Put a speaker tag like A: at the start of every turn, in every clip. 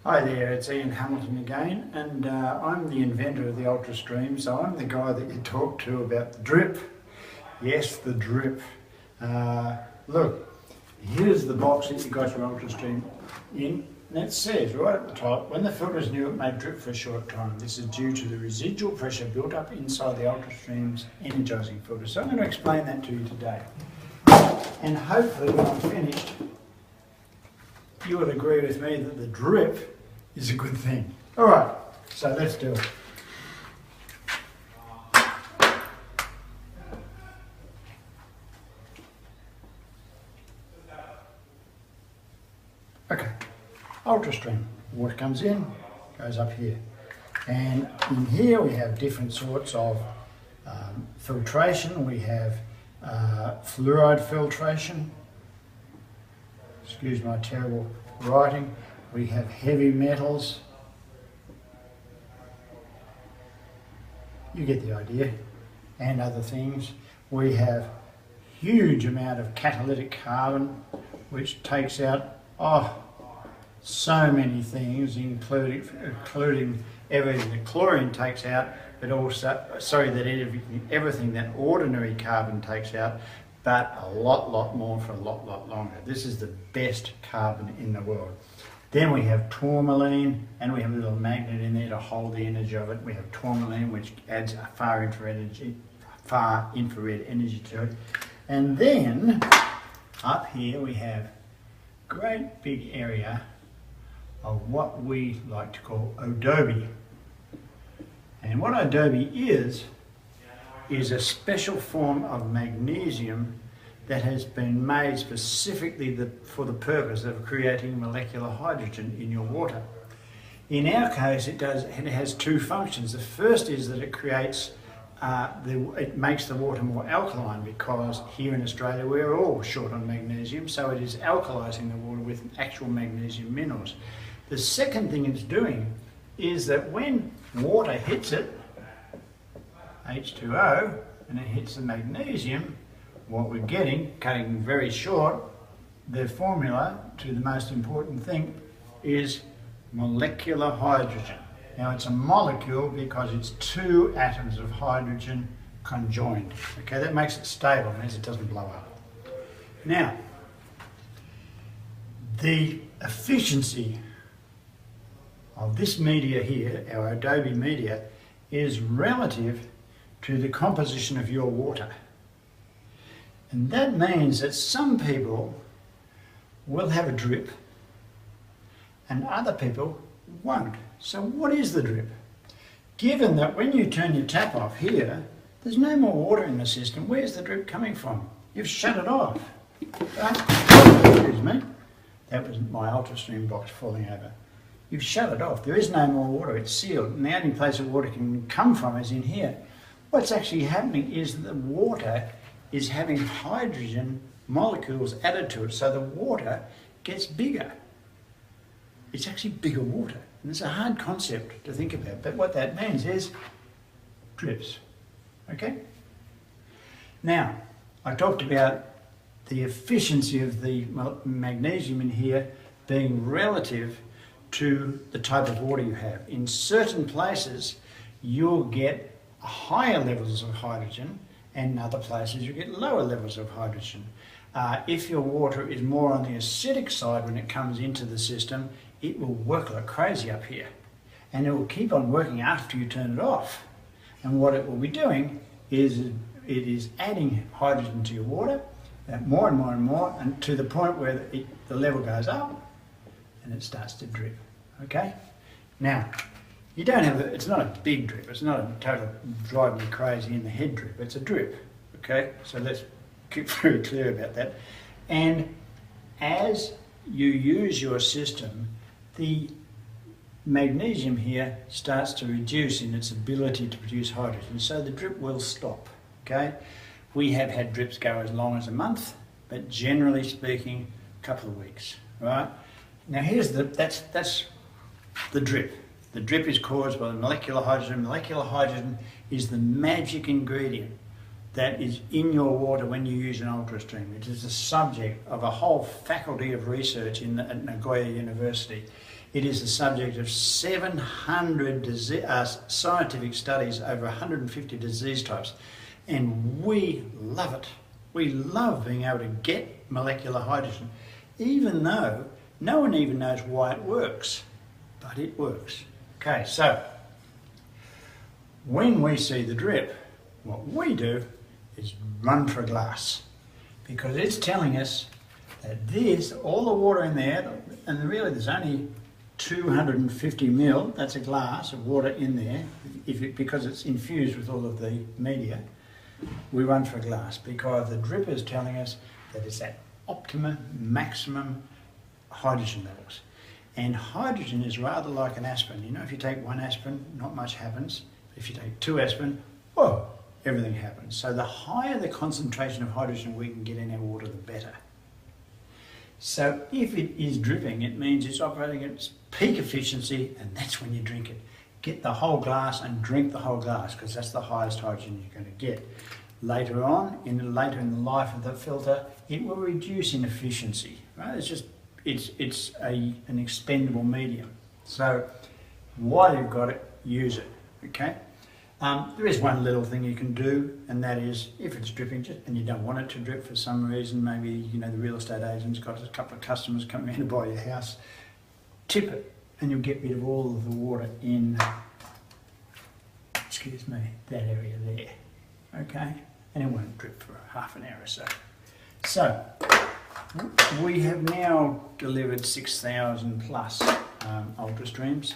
A: Hi there, it's Ian Hamilton again, and I'm the inventor of the UltraStream, so I'm the guy that you talk to about the drip. Yes, the drip. Look, here's the box that you got your UltraStream in, and it says right at the top, when the filter is new it may drip for a short time. This is due to the residual pressure built up inside the UltraStream's energising filter. So I'm going to explain that to you today. And hopefully when I'm finished, you would agree with me that the drip is a good thing. All right, so let's do it. Okay, UltraStream. Water comes in, goes up here. And in here we have different sorts of filtration. We have fluoride filtration. Excuse my terrible writing. We have heavy metals. You get the idea. And other things. We have huge amount of catalytic carbon, which takes out so many things, including everything that chlorine takes out, but also everything that ordinary carbon takes out, but a lot more for a lot longer. This is the best carbon in the world. Then we have tourmaline, and we have a little magnet in there to hold the energy of it. We have tourmaline, which adds a far infrared energy to it. And then up here we have a great big area of what we like to call Adobe. And what Adobe is a special form of magnesium that has been made specifically for the purpose of creating molecular hydrogen in your water. In our case, it has two functions. The first is that it creates, it makes the water more alkaline, because here in Australia we're all short on magnesium, so it is alkalizing the water with actual magnesium minerals. The second thing it's doing is that when water hits it, H2O, and it hits the magnesium, what we're getting, cutting very short, the formula to the most important thing is molecular hydrogen. Now it's a molecule because it's two atoms of hydrogen conjoined. Okay, that makes it stable, means it doesn't blow up. Now, the efficiency of this media here, our Adobe media, is relative to the composition of your water. And that means that some people will have a drip and other people won't. So what is the drip? Given that when you turn your tap off here, there's no more water in the system, where's the drip coming from? You've shut it off. Excuse me. That was my UltraStream box falling over. You've shut it off. There is no more water. It's sealed. And the only place that water can come from is in here. What's actually happening is that the water is having hydrogen molecules added to it, so the water gets bigger. It's actually bigger water. And it's a hard concept to think about, but what that means is drips. Okay? Now, I talked about the efficiency of the magnesium in here being relative to the type of water you have. In certain places, you'll get higher levels of hydrogen, and in other places you get lower levels of hydrogen. If your water is more on the acidic side when it comes into the system, it will work like crazy up here. And it will keep on working after you turn it off. And what it will be doing is it is adding hydrogen to your water, more and more, and to the point where the level goes up and it starts to drip. Okay? Now, you don't have it's not a big drip, it's not a total drive me crazy in the head drip, it's a drip. Okay? So let's keep very clear about that. And as you use your system, the magnesium here starts to reduce in its ability to produce hydrogen, so the drip will stop. Okay? We have had drips go as long as a month, but generally speaking, a couple of weeks. Right? Now here's that's the drip. The drip is caused by the molecular hydrogen. Molecular hydrogen is the magic ingredient that is in your water when you use an UltraStream. It is the subject of a whole faculty of research at Nagoya University. It is the subject of 700 scientific studies over 150 disease types, and we love it. We love being able to get molecular hydrogen, even though no one even knows why it works, but it works. Okay, so when we see the drip, what we do is run for a glass, because it's telling us that this, all the water in there, and really there's only 250 ml, that's a glass of water in there, because it's infused with all of the media, we run for a glass, because the drip is telling us that it's at optimum, maximum hydrogen levels. And hydrogen is rather like an aspirin. You know, if you take one aspirin, not much happens. If you take 2 aspirin, whoa, everything happens. So the higher the concentration of hydrogen we can get in our water, the better. So if it is dripping, it means it's operating at its peak efficiency, and that's when you drink it. Get the whole glass and drink the whole glass, because that's the highest hydrogen you're going to get. Later on, later in the life of the filter, it will reduce in efficiency. Right? It's an expendable medium. So while you've got it, use it. Okay. There is one little thing you can do, and that is if it's dripping and you don't want it to drip for some reason, maybe the real estate agent's got a couple of customers coming in to buy your house, tip it and you'll get rid of all of the water in, excuse me, that area there. Okay, and it won't drip for half an hour or so. So we have now delivered 6,000 plus UltraStreams.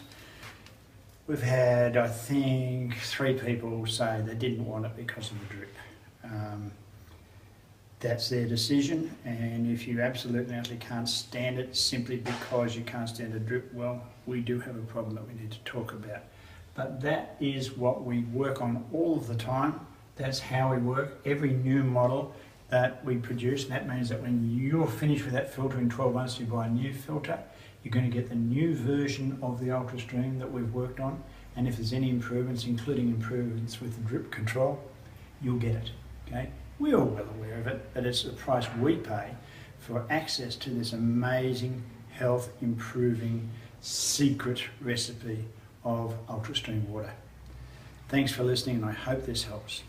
A: We've had, I think, 3 people say they didn't want it because of the drip. That's their decision, and if you absolutely can't stand it simply because you can't stand a drip, well, we do have a problem that we need to talk about. But that is what we work on all of the time. That's how we work. Every new model that we produce, and that means that when you're finished with that filter in 12 months, you buy a new filter, you're going to get the new version of the UltraStream that we've worked on, and if there's any improvements, including improvements with the drip control, you'll get it. Okay? We're all well aware of it, but it's the price we pay for access to this amazing, health-improving, secret recipe of UltraStream water. Thanks for listening, and I hope this helps.